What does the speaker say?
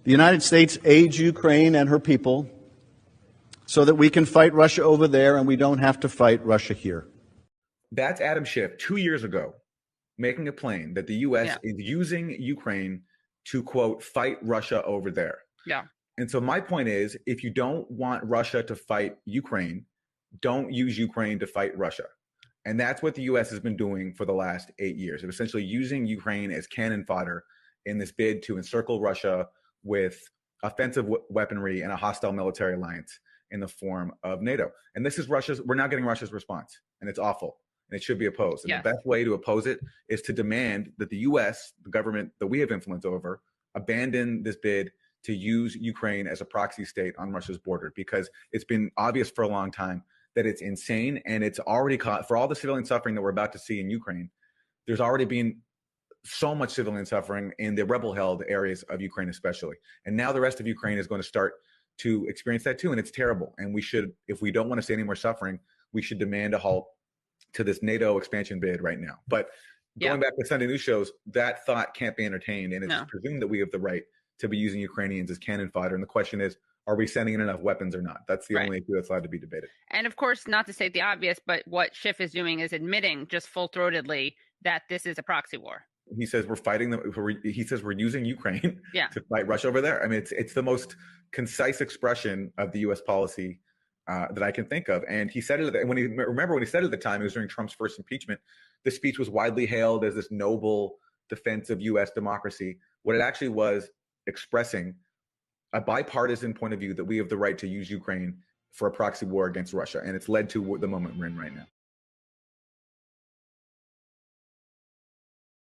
The United States aids Ukraine and her people so that we can fight Russia over there and we don't have to fight Russia here. That's Adam Schiff 2 years ago making it plain that the U.S. is using Ukraine to, quote, fight Russia over there. Yeah. And so my point is, if you don't want Russia to fight Ukraine, don't use Ukraine to fight Russia. And that's what the U.S. has been doing for the last 8 years, of essentially using Ukraine as cannon fodder in this bid to encircle Russia with offensive weaponry and a hostile military alliance in the form of NATO. And this is we're now getting Russia's response, and it's awful, and it should be opposed. And the best way to oppose it is to demand that the U.S., the government that we have influence over, abandon this bid to use Ukraine as a proxy state on Russia's border, because it's been obvious for a long time that it's insane, and it's already caught for all the civilian suffering that we're about to see in Ukraine. There's already been so much civilian suffering in the rebel-held areas of Ukraine, especially. And now the rest of Ukraine is going to start to experience that too, and it's terrible. And we should, if we don't want to see any more suffering, we should demand a halt to this NATO expansion bid right now. But going back to Sunday news shows, that thought can't be entertained, and it's presumed that we have the right to be using Ukrainians as cannon fodder. And the question is, are we sending in enough weapons or not? That's the only issue that's allowed to be debated. And of course, not to state the obvious, but what Schiff is doing is admitting just full-throatedly that this is a proxy war. He says we're fighting them. He says we're using Ukraine to fight Russia over there. I mean, it's the most concise expression of the U.S. policy that I can think of. And he said it when he said it at the time, it was during Trump's first impeachment. This speech was widely hailed as this noble defense of U.S. democracy. What it actually was expressing a bipartisan point of view that we have the right to use Ukraine for a proxy war against Russia. And it's led to the moment we're in right now.